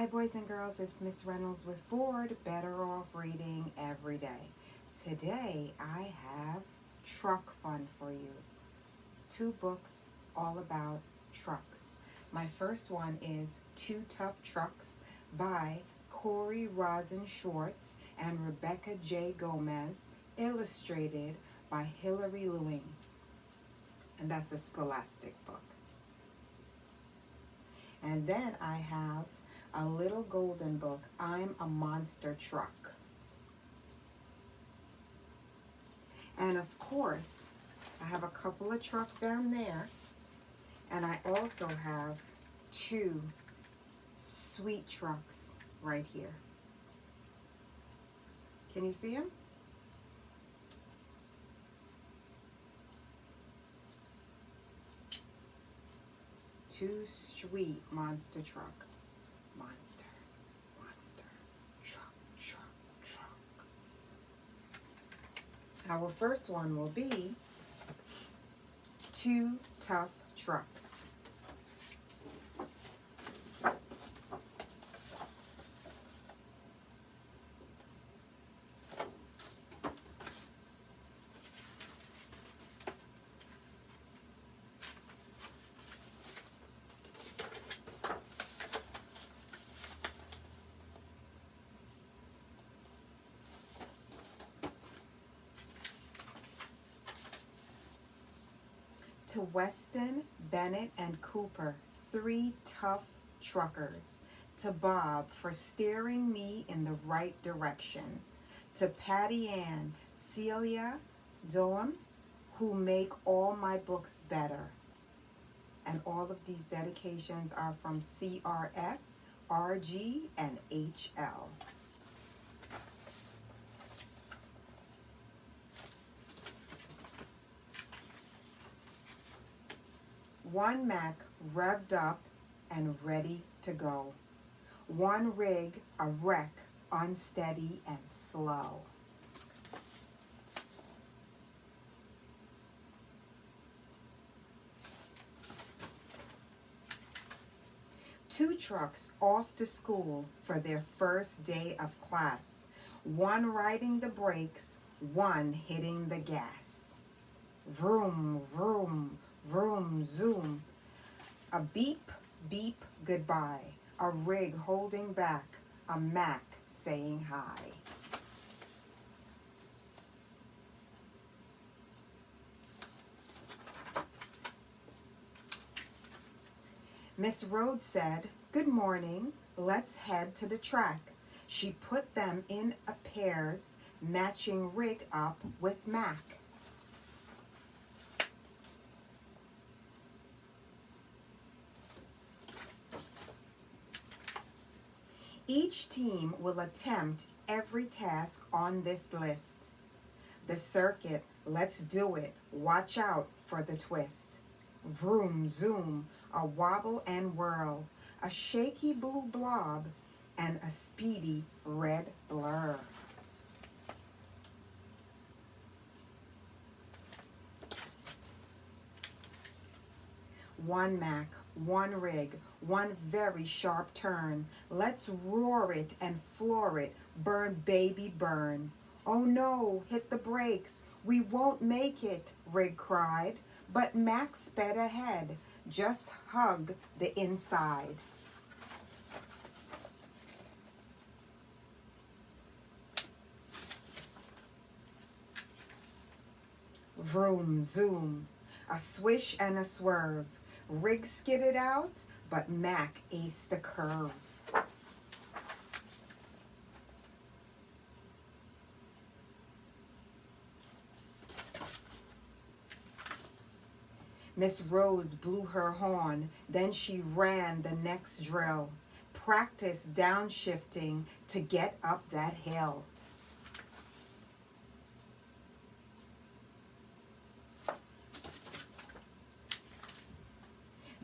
Hi boys and girls, it's Miss Reynolds with B.O.R.E.D, Better Off Reading Every Day. Today I have truck fun for you. 2 books all about trucks. My first one is Two Tough Trucks by Corey Rosin Schwartz and Rebecca J. Gomez, illustrated by Hilary Lewing. And that's a Scholastic book. And then I have a little golden book, I'm a Monster Truck. And of course, I have a couple of trucks down there. And I also have 2 sweet trucks right here. Can you see them? Two sweet monster truck. Monster, truck. Our first one will be Two Tough Trucks. To Weston, Bennett, and Cooper, 3 tough truckers. To Bob for steering me in the right direction. To Patty Ann, Celia, Doem, who make all my books better. And all of these dedications are from CRS, RG, and HL. One Mac revved up and ready to go. One rig a wreck, unsteady and slow. Two trucks off to school for their first day of class. One riding the brakes, one hitting the gas. Vroom, vroom, vroom, zoom. A beep, beep, goodbye. A rig holding back. A Mac saying hi. Miss Rhodes said, "Good morning, let's head to the track." She put them in a pairs, matching rig up with Mac. Each team will attempt every task on this list. The circuit, let's do it, watch out for the twist. Vroom, zoom, a wobble and whirl, a shaky blue blob, and a speedy red blur. One Mac, one rig, one very sharp turn. Let's roar it and floor it, burn baby burn. Oh no, hit the brakes, we won't make it, rig cried. But Mac sped ahead, just hug the inside. Vroom, zoom, a swish and a swerve. Rig skidded out, but Mac aced the curve. Miss Rose blew her horn, then she ran the next drill. Practice downshifting to get up that hill.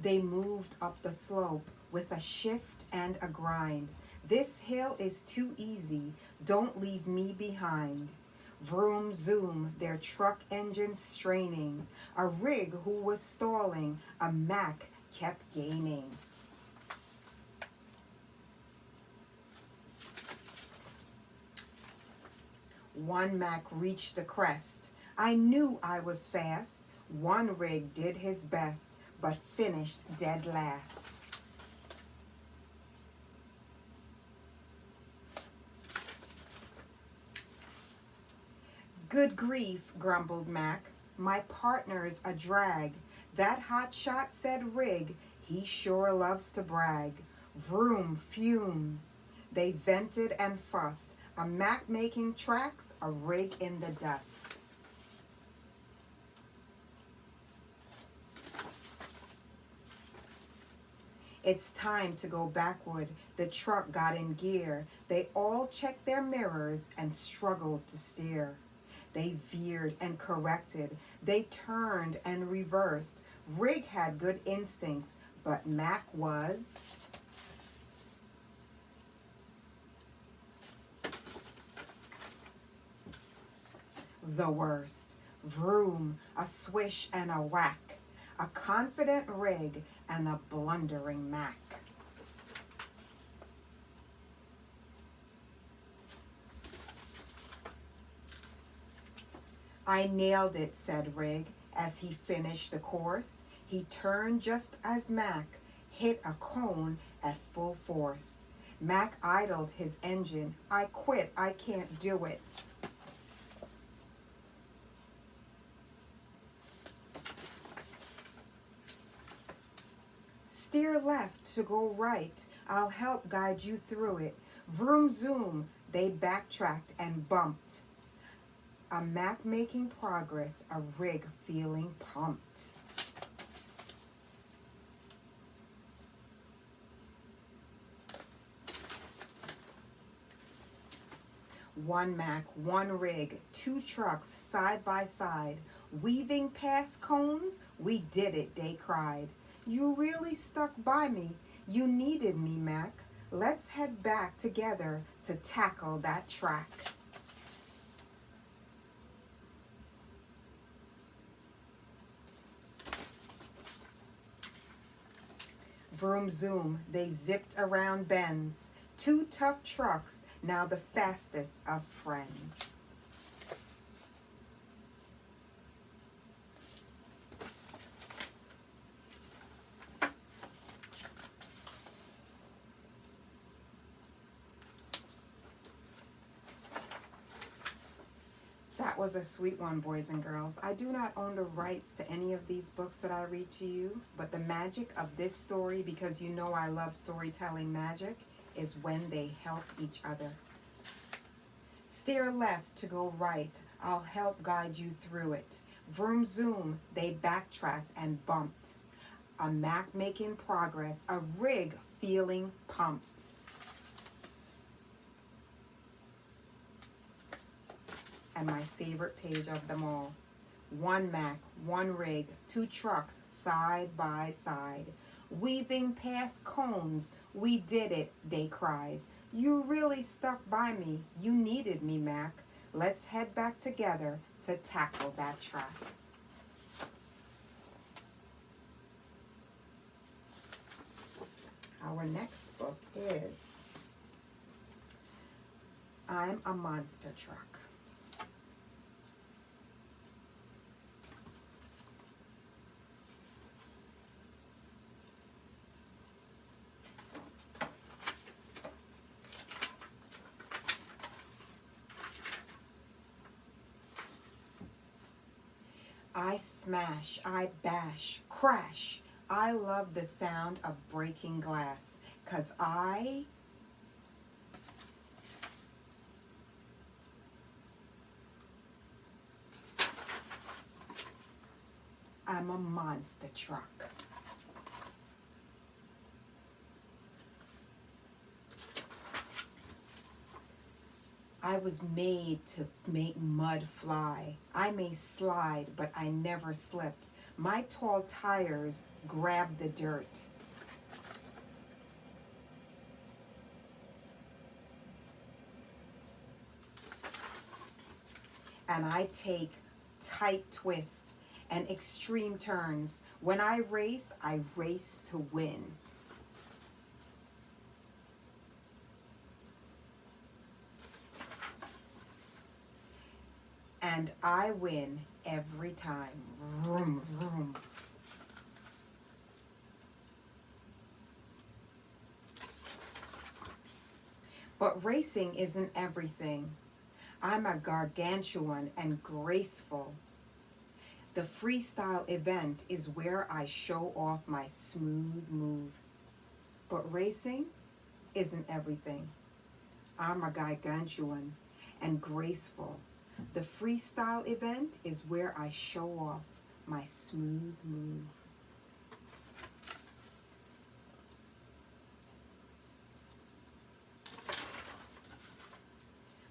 They moved up the slope with a shift and a grind. This hill is too easy, don't leave me behind. Vroom, zoom, their truck engines straining. A rig who was stalling, a Mac kept gaining. One Mac reached the crest. I knew I was fast. One rig did his best, but finished dead last. Good grief, grumbled Mac. My partner's a drag. That hot shot said rig. He sure loves to brag. Vroom, fume. They vented and fussed. A Mac making tracks, a rig in the dust. It's time to go backward. The truck got in gear. They all checked their mirrors and struggled to steer. They veered and corrected. They turned and reversed. Rig had good instincts, but Mac was the worst. Vroom, a swish and a whack. A confident rig and a blundering Mac. I nailed it, said Rig, as he finished the course. He turned just as Mac hit a cone at full force. Mac idled his engine. I quit, I can't do it. Steer left to go right. I'll help guide you through it. Vroom zoom, they backtracked and bumped. A Mac making progress, a rig feeling pumped. One Mac, one rig, two trucks side by side. Weaving past cones, we did it, they cried. You really stuck by me. You needed me, Mac. Let's head back together to tackle that track. Vroom zoom, they zipped around bends. Two tough trucks, now the fastest of friends. That was a sweet one, boys and girls. I do not own the rights to any of these books that I read to you, but the magic of this story, because you know I love storytelling magic, is when they helped each other. Steer left to go right. I'll help guide you through it. Vroom zoom, they backtracked and bumped. A Mac making progress, a rig feeling pumped. And my favorite page of them all. One Mac, one rig, two trucks side by side. Weaving past cones, we did it, they cried. You really stuck by me, you needed me, Mac. Let's head back together to tackle that track. Our next book is I'm a Monster Truck. I smash, I bash, crash. I love the sound of breaking glass, 'cause I'm a monster truck. I was made to make mud fly. I may slide, but I never slip. My tall tires grab the dirt. And I take tight twists and extreme turns. When I race to win. and I win every time. Vroom, vroom. But racing isn't everything. I'm a gargantuan and graceful. The freestyle event is where I show off my smooth moves. But racing isn't everything. I'm a gargantuan and graceful. The freestyle event is where I show off my smooth moves.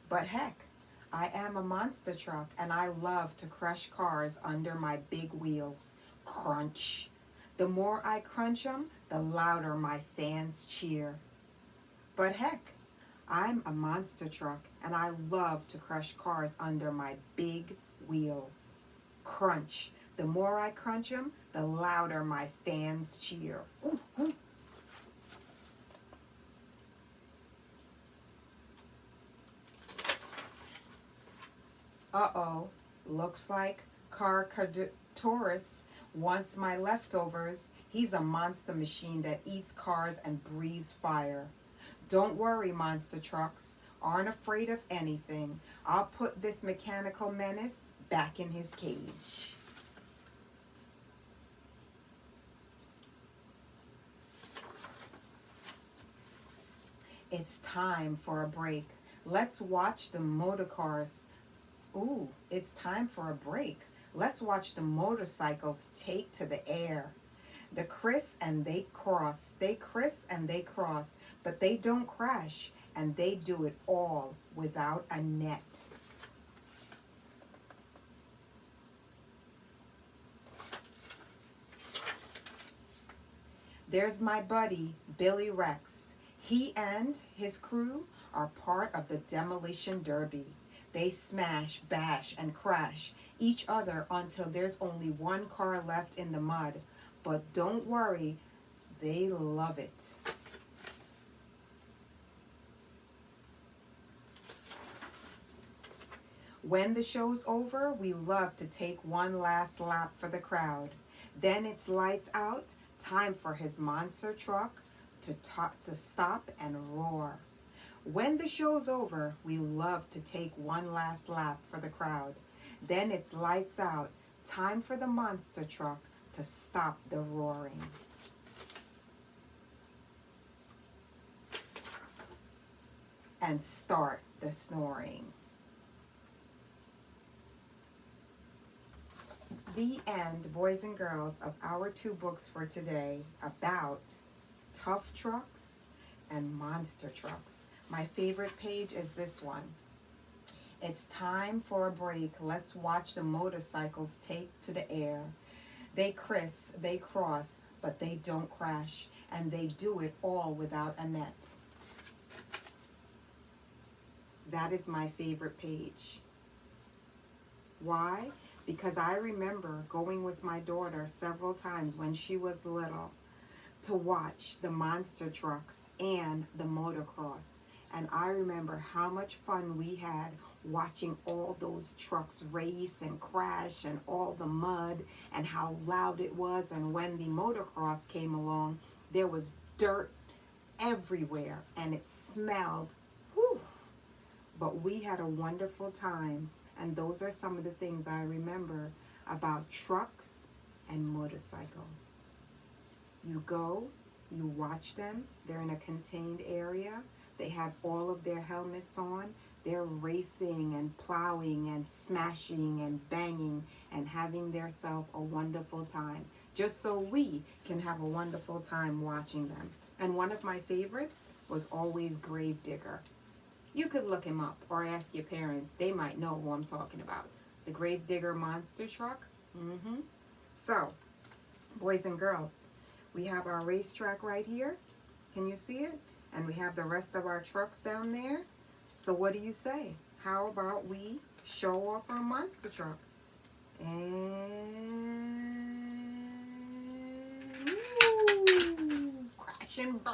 But heck, I am a monster truck and I love to crush cars under my big wheels. Crunch. The more I crunch them, the louder my fans cheer. But heck, I'm a monster truck and I love to crush cars under my big wheels. Crunch. The more I crunch them, the louder my fans cheer. Ooh, ooh. Uh-oh, looks like Taurus wants my leftovers. He's a monster machine that eats cars and breathes fire. Don't worry, monster trucks. Aren't afraid of anything. I'll put this mechanical menace back in his cage. It's time for a break. Let's watch the motor cars. Ooh, it's time for a break. Let's watch the motorcycles take to the air. They criss and they cross. They criss and they cross. But they don't crash. And they do it all without a net. There's my buddy, Billy Rex. He and his crew are part of the Demolition Derby. They smash, bash, and crash each other until there's only one car left in the mud. But don't worry, they love it. When the show's over, we love to take one last lap for the crowd. Then it's lights out, time for his monster truck to stop and roar. When the show's over, we love to take one last lap for the crowd. Then it's lights out, time for the monster truck to stop the roaring. And start the snoring. The end, boys and girls, of our 2 books for today about tough trucks and monster trucks. My favorite page is this one. It's time for a break. Let's watch the motorcycles take to the air. They criss, they cross, but they don't crash, and they do it all without a net. That is my favorite page. Why? Because I remember going with my daughter several times when she was little to watch the monster trucks and the motocross. And I remember how much fun we had watching all those trucks race and crash and all the mud and how loud it was. And when the motocross came along, there was dirt everywhere and it smelled. Whew. But we had a wonderful time. And those are some of the things I remember about trucks and motorcycles. You go, you watch them. They're in a contained area. They have all of their helmets on. They're racing and plowing and smashing and banging and having themselves a wonderful time. Just so we can have a wonderful time watching them. And one of my favorites was always Gravedigger. You could look him up or ask your parents. They might know who I'm talking about. The Gravedigger monster truck. So, boys and girls, we have our racetrack right here. Can you see it? And we have the rest of our trucks down there. So what do you say? How about we show off our monster truck? And crash and burn.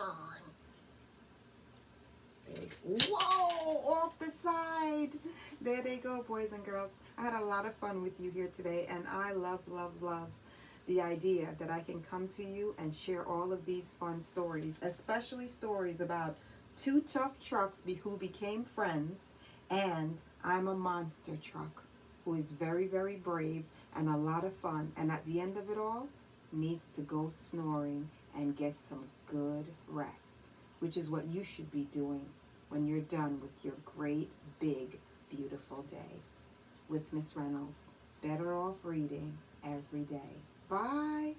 Whoa, off the side. right. There they go, boys and girls. I had a lot of fun with you here today, and I love, love, love the idea that I can come to you and share all of these fun stories, especially stories about two tough trucks who became friends, and I'm a monster truck who is very, very brave and a lot of fun, and at the end of it all, needs to go snoring and get some good rest, which is what you should be doing when you're done with your great, big, beautiful day. With Miss Reynolds, Better Off Reading every day. Bye.